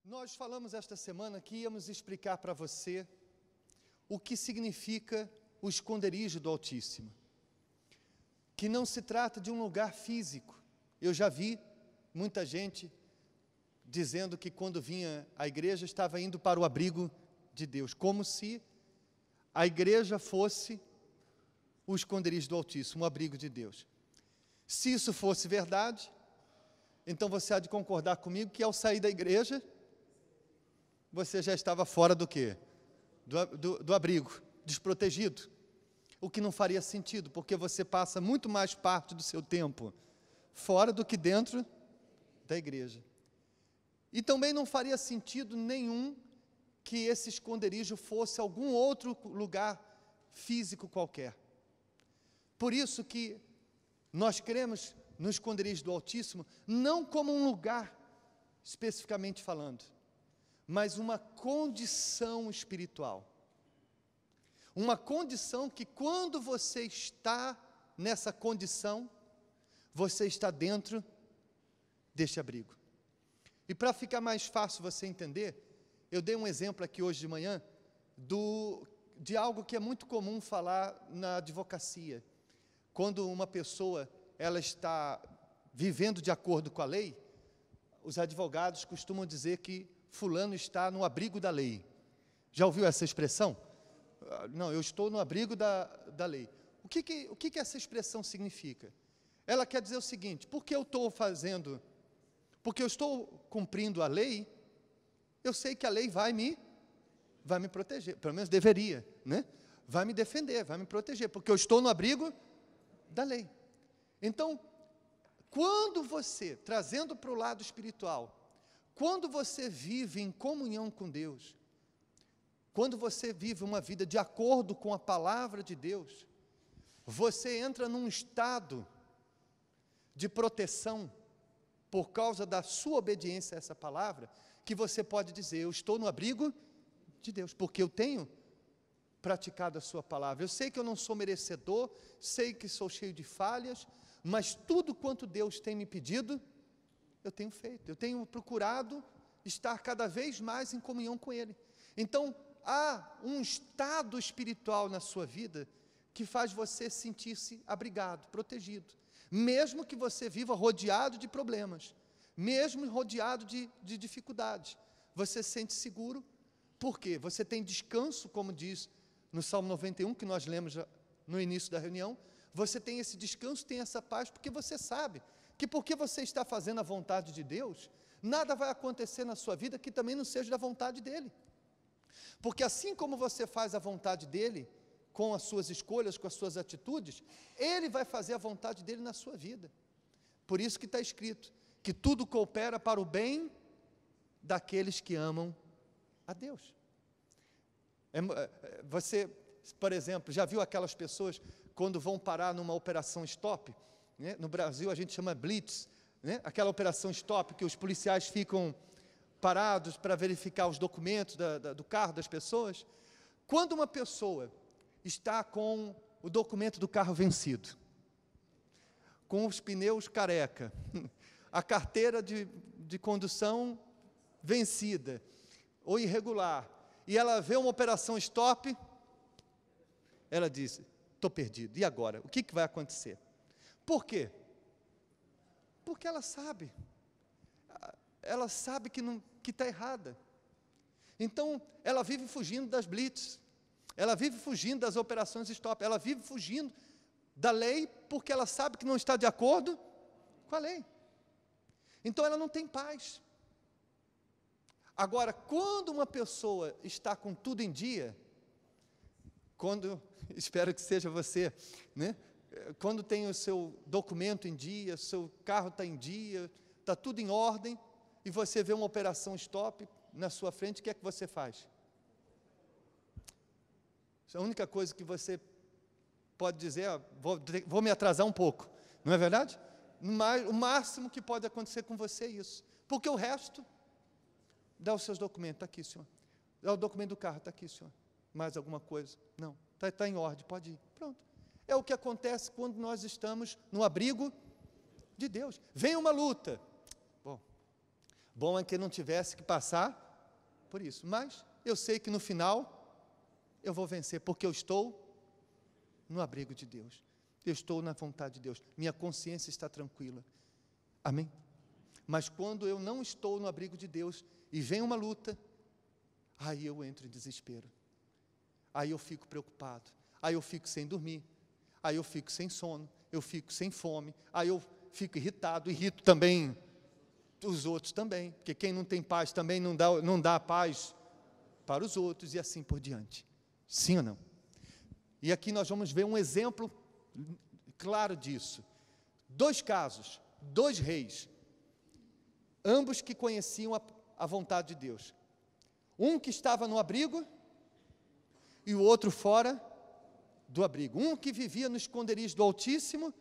Nós falamos esta semana que íamos explicar para você o que significa o esconderijo do Altíssimo. Que não se trata de um lugar físico. Eu já vi muita gente dizendo que quando vinha à igreja estava indo para o abrigo de Deus, como se a igreja fosse o esconderijo do Altíssimo, o abrigo de Deus. Se isso fosse verdade, então você há de concordar comigo que ao sair da igreja, você já estava fora do quê? Do abrigo, desprotegido. O que não faria sentido, porque você passa muito mais parte do seu tempo fora do que dentro da igreja. E também não faria sentido nenhum que esse esconderijo fosse algum outro lugar físico qualquer. Por isso que nós cremos no esconderijo do Altíssimo, não como um lugar, especificamente falando, mas uma condição espiritual. Uma condição que quando você está nessa condição, você está dentro deste abrigo. E para ficar mais fácil você entender, eu dei um exemplo aqui hoje de manhã de algo que é muito comum falar na advocacia. Quando uma pessoa ela está vivendo de acordo com a lei, os advogados costumam dizer que fulano está no abrigo da lei. Já ouviu essa expressão? Não, eu estou no abrigo da lei. O que essa expressão significa? Ela quer dizer o seguinte: porque eu estou cumprindo a lei, eu sei que a lei vai me proteger, pelo menos deveria, né? Vai me defender, vai me proteger, porque eu estou no abrigo da lei. Então, quando você, trazendo para o lado espiritual, quando você vive em comunhão com Deus, quando você vive uma vida de acordo com a palavra de Deus, você entra num estado de proteção por causa da sua obediência a essa palavra, que você pode dizer: eu estou no abrigo de Deus, porque eu tenho praticado a sua palavra. Eu sei que eu não sou merecedor, sei que sou cheio de falhas, mas tudo quanto Deus tem me pedido, eu tenho feito, eu tenho procurado estar cada vez mais em comunhão com Ele. Então, há um estado espiritual na sua vida que faz você sentir-se abrigado, protegido, mesmo que você viva rodeado de problemas, mesmo rodeado de dificuldades, você se sente seguro. Por quê? Você tem descanso, como diz no Salmo 91, que nós lemos no início da reunião. Você tem esse descanso, tem essa paz, porque você sabe que porque você está fazendo a vontade de Deus, nada vai acontecer na sua vida que também não seja da vontade dEle. Porque assim como você faz a vontade dEle, com as suas escolhas, com as suas atitudes, Ele vai fazer a vontade dEle na sua vida. Por isso que está escrito, que tudo coopera para o bem daqueles que amam a Deus. Você, por exemplo, já viu aquelas pessoas quando vão parar numa operação stop, né? No Brasil a gente chama blitz, né? Aquela operação stop que os policiais ficam parados para verificar os documentos do carro das pessoas. Quando uma pessoa está com o documento do carro vencido, com os pneus careca, a carteira de condução vencida ou irregular, e ela vê uma operação stop, ela diz: estou perdido, e agora? O que vai acontecer? Por quê? Porque ela sabe que está errada. Então, ela vive fugindo das blitz, ela vive fugindo das operações stop, ela vive fugindo da lei, porque ela sabe que não está de acordo com a lei. Então, ela não tem paz. Agora, quando uma pessoa está com tudo em dia, espero que seja você, né? Quando tem o seu documento em dia, seu carro está em dia, está tudo em ordem, e você vê uma operação stop na sua frente, o que é que você faz? A única coisa que você pode dizer é: vou me atrasar um pouco, não é verdade? Mas o máximo que pode acontecer com você é isso, porque o resto, dá os seus documentos, está aqui, senhor. Dá o documento do carro, está aqui, senhor. Mais alguma coisa? Não, está em ordem, pode ir. Pronto. É o que acontece quando nós estamos no abrigo de Deus. Vem uma luta. Bom, Bom é que não tivesse que passar por isso. Mas eu sei que no final eu vou vencer, porque eu estou no abrigo de Deus. Eu estou na vontade de Deus. Minha consciência está tranquila. Amém? Mas quando eu não estou no abrigo de Deus e vem uma luta, aí eu entro em desespero. Aí eu fico preocupado. Aí eu fico sem dormir. Aí eu fico sem sono. Eu fico sem fome. Aí eu fico irritado. Irrito também os outros também. Porque quem não tem paz também não dá paz para os outros e assim por diante. Sim ou não? E aqui nós vamos ver um exemplo claro disso. 2 casos, 2 reis, ambos que conheciam a vontade de Deus. Um que estava no abrigo e o outro fora do abrigo. Um que vivia no esconderijo do Altíssimo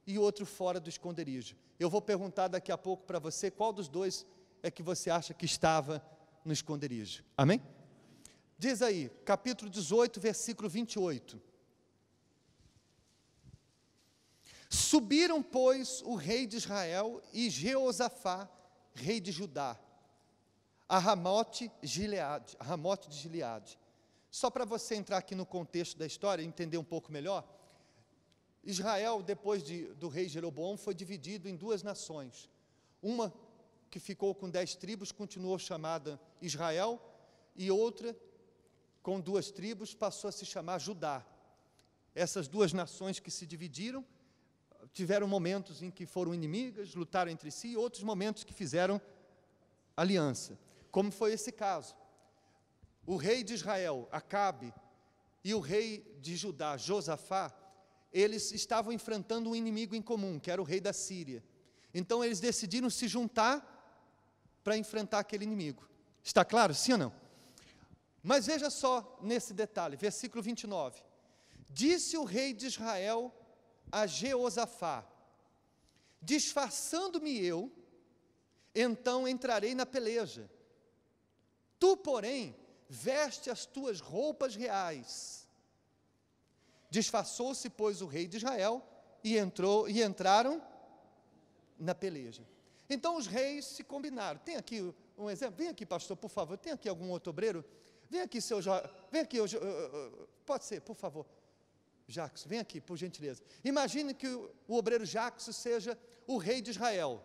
e o outro fora do esconderijo. Eu vou perguntar daqui a pouco para você qual dos 2 é que você acha que estava no esconderijo. Amém? Diz aí, capítulo 18, versículo 28. Subiram, pois, o rei de Israel e Jeosafá, rei de Judá, a Ramote de Gileade. Só para você entrar aqui no contexto da história e entender um pouco melhor, Israel, depois do rei Jeroboão, foi dividido em 2 nações. Uma que ficou com 10 tribos, continuou chamada Israel, e outra, com 2 tribos, passou a se chamar Judá. Essas 2 nações que se dividiram, tiveram momentos em que foram inimigas, lutaram entre si, e outros momentos que fizeram aliança, como foi esse caso. O rei de Israel, Acabe, e o rei de Judá, Josafá, eles estavam enfrentando um inimigo em comum, que era o rei da Síria. Então eles decidiram se juntar para enfrentar aquele inimigo. Está claro, sim ou não? Mas veja só nesse detalhe, versículo 29. Disse o rei de Israel a Jeosafá: disfarçando-me eu, então entrarei na peleja. Tu, porém, veste as tuas roupas reais. Disfarçou-se, pois, o rei de Israel e entraram na peleja. Então os reis se combinaram. Tem aqui um exemplo? Vem aqui, pastor, por favor. Tem aqui algum outro obreiro? Vem aqui, vem aqui, pode ser, por favor. Jacques, vem aqui, por gentileza. Imagine que o obreiro Jacques seja o rei de Israel,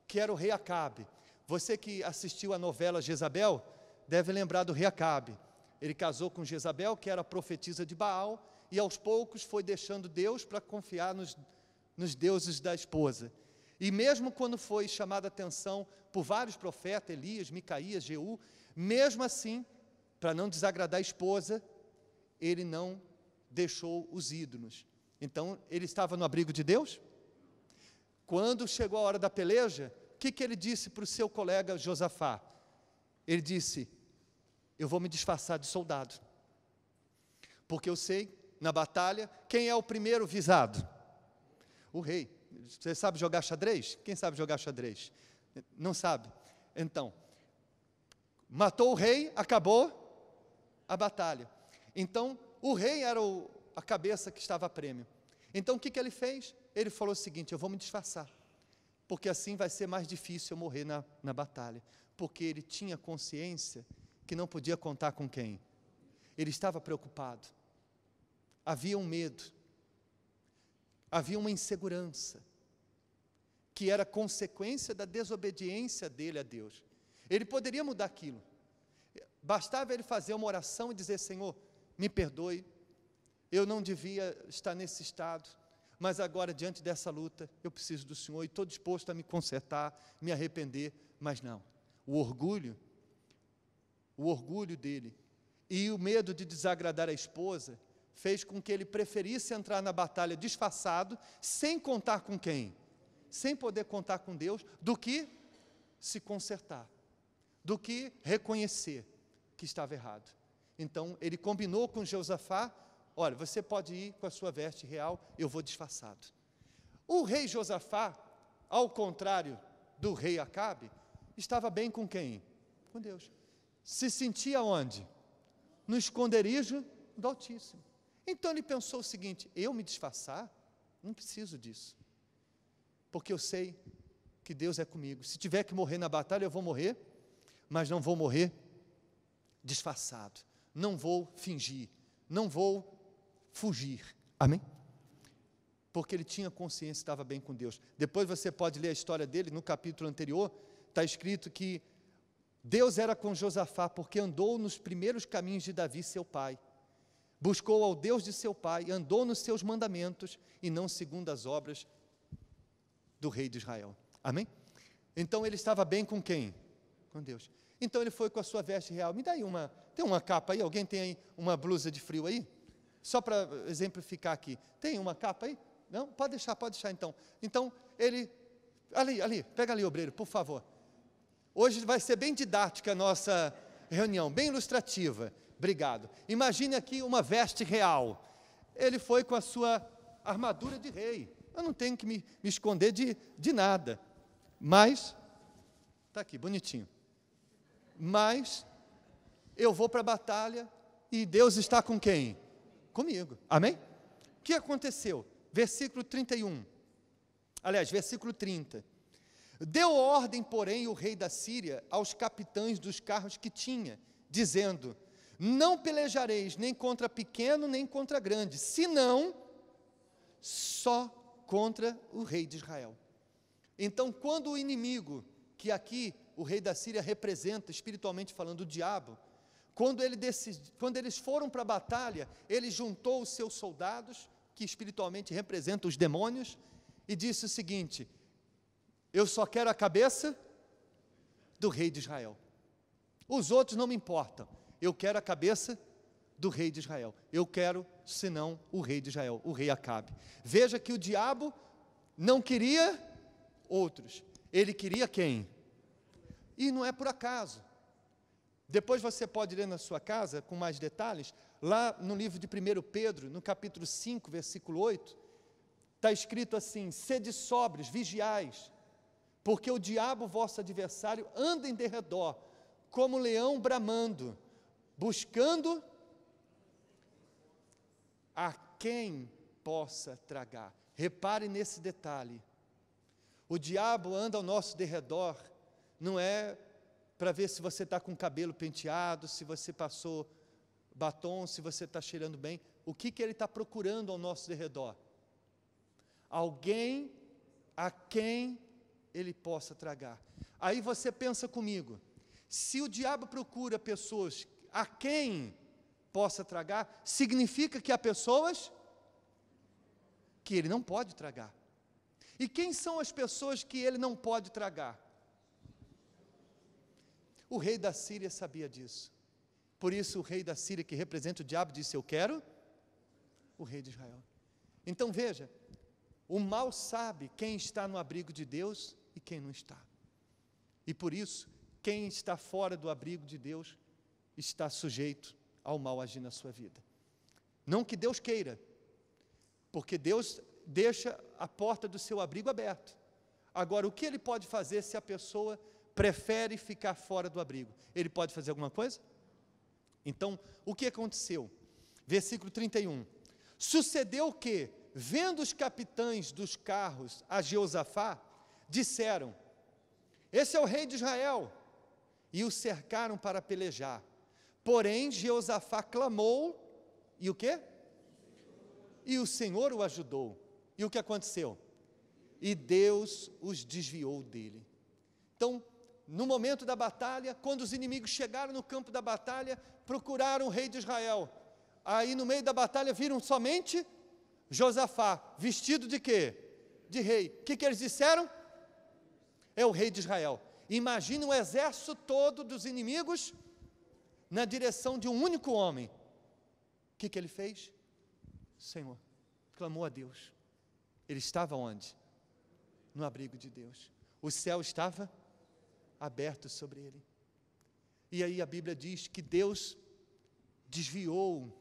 que era o rei Acabe. Você que assistiu a novela Jezabel, deve lembrar do rei Acabe. Ele casou com Jezabel, que era profetisa de Baal, e aos poucos foi deixando Deus para confiar nos deuses da esposa. E mesmo quando foi chamada a atenção por vários profetas, Elias, Micaías, Jeú, mesmo assim, para não desagradar a esposa, ele não deixou os ídolos. Então, ele estava no abrigo de Deus? Quando chegou a hora da peleja, o que ele disse para o seu colega Josafá? Ele disse: eu vou me disfarçar de soldado, porque eu sei, na batalha, quem é o primeiro visado? O rei. Você sabe jogar xadrez? Quem sabe jogar xadrez? Não sabe? Então, matou o rei, acabou a batalha. Então, o rei era a cabeça que estava a prêmio. Então, o que ele fez? Ele falou o seguinte: eu vou me disfarçar, porque assim vai ser mais difícil eu morrer na batalha. Porque ele tinha consciência que não podia contar com quem? Ele estava preocupado. Havia um medo. Havia uma insegurança, que era consequência da desobediência dele a Deus. Ele poderia mudar aquilo. Bastava ele fazer uma oração e dizer: Senhor, me perdoe, eu não devia estar nesse estado, mas agora, diante dessa luta, eu preciso do Senhor e estou disposto a me consertar, me arrepender. Mas não, o orgulho dele e o medo de desagradar a esposa fez com que ele preferisse entrar na batalha disfarçado, sem contar com quem? Sem poder contar com Deus, do que se consertar, do que reconhecer que estava errado. Então, ele combinou com Josafá: olha, você pode ir com a sua veste real, eu vou disfarçado. O rei Josafá, ao contrário do rei Acabe, estava bem com quem? Com Deus. Se sentia onde? No esconderijo do Altíssimo. Então ele pensou o seguinte: eu me disfarçar? Não preciso disso, porque eu sei que Deus é comigo. Se tiver que morrer na batalha, eu vou morrer, mas não vou morrer disfarçado. Não vou fingir, não vou fugir. Amém? Porque ele tinha consciência, estava bem com Deus. Depois você pode ler a história dele, no capítulo anterior, está escrito que Deus era com Josafá, porque andou nos primeiros caminhos de Davi, seu pai. Buscou ao Deus de seu pai, andou nos seus mandamentos, e não segundo as obras do rei de Israel. Amém? Então ele estava bem com quem? Com Deus. Então ele foi com a sua veste real. Me dá aí tem uma capa aí? Alguém tem aí uma blusa de frio aí? Só para exemplificar aqui. Tem uma capa aí? Não? Pode deixar então. Então, ele, ali, pega ali, obreiro, por favor. Hoje vai ser bem didática a nossa reunião, bem ilustrativa. Obrigado. Imagine aqui uma veste real. Ele foi com a sua armadura de rei. Eu não tenho que me esconder de nada. Mas, está aqui, bonitinho. Mas, eu vou para a batalha e Deus está com quem? Comigo. Amém? O que aconteceu? Versículo 31. Aliás, versículo 30. Deu ordem, porém, o rei da Síria aos capitães dos carros que tinha, dizendo: não pelejareis nem contra pequeno, nem contra grande, senão só contra o rei de Israel. Então, quando o inimigo, que aqui o rei da Síria representa, espiritualmente falando, o diabo, quando eles foram para a batalha, ele juntou os seus soldados, que espiritualmente representam os demônios, e disse o seguinte: eu só quero a cabeça do rei de Israel. Os outros não me importam. Eu quero a cabeça do rei de Israel. Eu quero, senão, o rei de Israel, o rei Acabe. Veja que o diabo não queria outros. Ele queria quem? E não é por acaso. Depois você pode ler na sua casa, com mais detalhes, lá no livro de 1 Pedro, no capítulo 5, versículo 8, está escrito assim: sede sóbrios, vigiais, porque o diabo, vosso adversário, anda em derredor, como leão bramando, buscando a quem possa tragar. Repare nesse detalhe. O diabo anda ao nosso derredor, não é para ver se você está com o cabelo penteado, se você passou batom, se você está cheirando bem. O que ele está procurando ao nosso derredor? Alguém a quem ele possa tragar. Aí você pensa comigo, se o diabo procura pessoas a quem possa tragar, significa que há pessoas que ele não pode tragar. E quem são as pessoas que ele não pode tragar? O rei da Síria sabia disso. Por isso o rei da Síria, que representa o diabo, disse: eu quero o rei de Israel. Então veja, o mal sabe quem está no abrigo de Deus e quem não está. E por isso, quem está fora do abrigo de Deus está sujeito ao mal agir na sua vida. Não que Deus queira, porque Deus deixa a porta do seu abrigo aberta. Agora, o que ele pode fazer se a pessoa prefere ficar fora do abrigo? Ele pode fazer alguma coisa? Então, o que aconteceu? Versículo 31. Sucedeu que, vendo os capitães dos carros a Jeosafá, disseram: esse é o rei de Israel, e o cercaram para pelejar. Porém, Jeosafá clamou, e o quê? E o Senhor o ajudou. E o que aconteceu? E Deus os desviou dele. Então, no momento da batalha, quando os inimigos chegaram no campo da batalha, procuraram o rei de Israel. Aí no meio da batalha viram somente Josafá, vestido de quê? De rei. O que eles disseram? É o rei de Israel. Imagine um exército todo dos inimigos na direção de um único homem. O que ele fez? Senhor, clamou a Deus. Ele estava onde? No abrigo de Deus. O céu estava aberto sobre ele. E aí a Bíblia diz que Deus desviou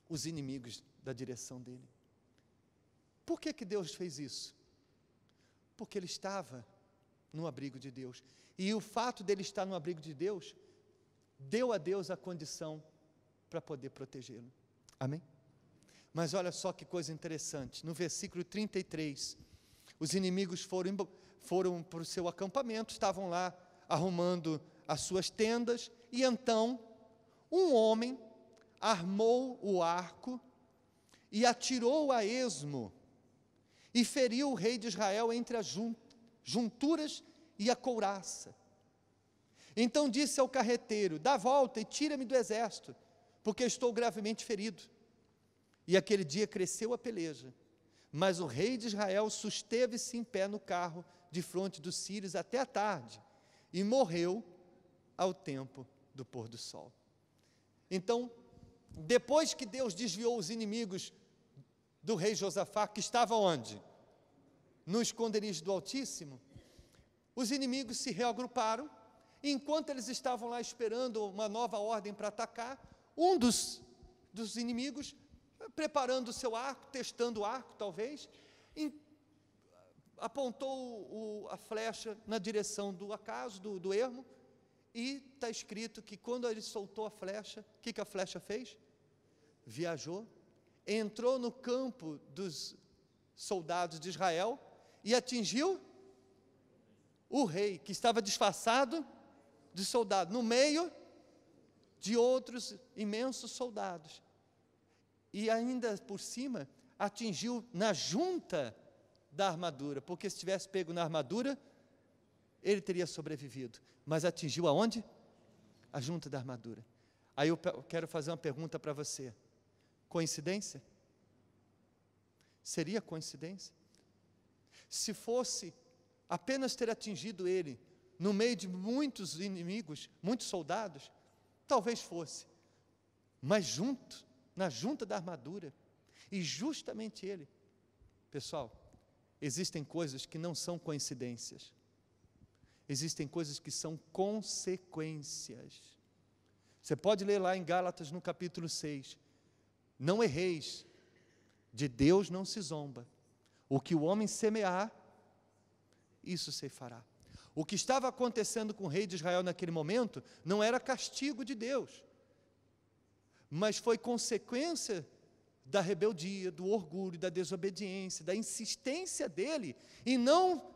os inimigos da direção dele. Por que Deus fez isso? Porque ele estava no abrigo de Deus. E o fato dele estar no abrigo de Deus, deu a Deus a condição para poder protegê-lo. Amém? Mas olha só que coisa interessante, no versículo 33, os inimigos foram para o seu acampamento, estavam lá arrumando as suas tendas, e então um homem armou o arco e atirou a esmo, e feriu o rei de Israel entre as junturas e a couraça. Então disse ao carreteiro: dá a volta e tira-me do exército, porque estou gravemente ferido. E aquele dia cresceu a peleja, mas o rei de Israel susteve-se em pé no carro, defronte dos sírios até a tarde, e morreu ao tempo do pôr do sol. Então, depois que Deus desviou os inimigos do rei Josafá, que estava onde? No esconderijo do Altíssimo, os inimigos se reagruparam, e enquanto eles estavam lá esperando uma nova ordem para atacar, um dos inimigos, preparando o seu arco, testando o arco talvez, apontou a flecha na direção do acaso, do ermo, e está escrito que quando ele soltou a flecha, o que a flecha fez? Viajou, entrou no campo dos soldados de Israel e atingiu o rei, que estava disfarçado de soldado, no meio de outros imensos soldados. E ainda por cima, atingiu na junta da armadura, porque se tivesse pego na armadura, ele teria sobrevivido. Mas atingiu aonde? A junta da armadura. Aí eu quero fazer uma pergunta para você. Coincidência? Seria coincidência? Se fosse apenas ter atingido ele no meio de muitos inimigos, muitos soldados, talvez fosse. Mas na junta da armadura, e justamente ele. Pessoal, existem coisas que não são coincidências. Existem coisas que são consequências. Você pode ler lá em Gálatas, no capítulo 6. Não erreis, de Deus não se zomba. O que o homem semear, isso ceifará. O que estava acontecendo com o rei de Israel naquele momento, não era castigo de Deus, mas foi consequência da rebeldia, do orgulho, da desobediência, da insistência dele em não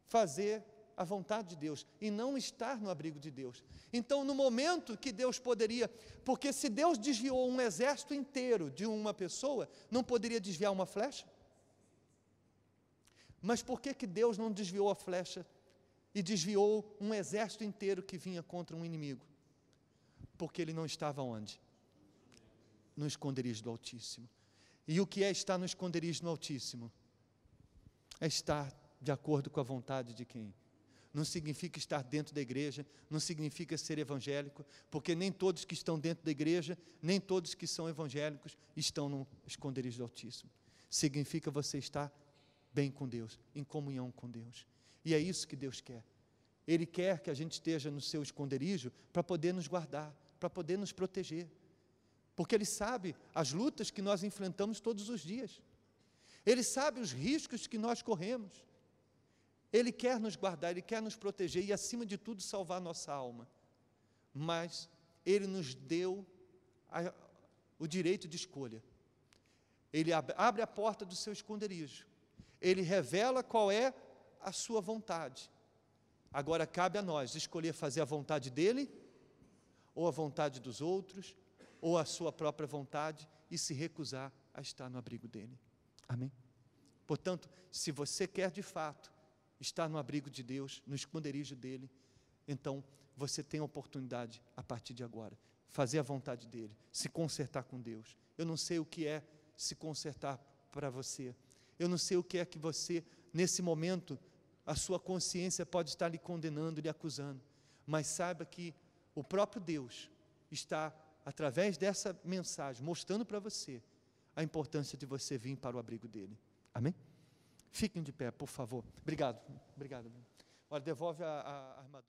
fazer a vontade de Deus, e não estar no abrigo de Deus. Então, no momento que Deus poderia, porque se Deus desviou um exército inteiro de uma pessoa, não poderia desviar uma flecha? Mas por que Deus não desviou a flecha e desviou um exército inteiro que vinha contra um inimigo? Porque ele não estava onde? No esconderijo do Altíssimo. E o que é estar no esconderijo do Altíssimo? É estar de acordo com a vontade de quem? Não significa estar dentro da igreja, não significa ser evangélico, porque nem todos que estão dentro da igreja, nem todos que são evangélicos estão no esconderijo do Altíssimo. Significa você estar bem com Deus, em comunhão com Deus. E é isso que Deus quer. Ele quer que a gente esteja no seu esconderijo para poder nos guardar, para poder nos proteger. Porque Ele sabe as lutas que nós enfrentamos todos os dias. Ele sabe os riscos que nós corremos. Ele quer nos guardar, Ele quer nos proteger e, acima de tudo, salvar nossa alma. Mas Ele nos deu o direito de escolha. Ele abre a porta do seu esconderijo. Ele revela qual é a sua vontade. Agora cabe a nós escolher fazer a vontade dEle, ou a vontade dos outros, ou a sua própria vontade, e se recusar a estar no abrigo dEle. Amém? Portanto, se você quer de fato estar no abrigo de Deus, no esconderijo dEle, então você tem a oportunidade, a partir de agora, fazer a vontade dEle, se consertar com Deus. Eu não sei o que é se consertar para você. Eu não sei o que é que você, nesse momento, a sua consciência pode estar lhe condenando, lhe acusando. Mas saiba que o próprio Deus está, através dessa mensagem, mostrando para você a importância de você vir para o abrigo dEle. Amém? Fiquem de pé, por favor. Obrigado. Olha, devolve a armadura.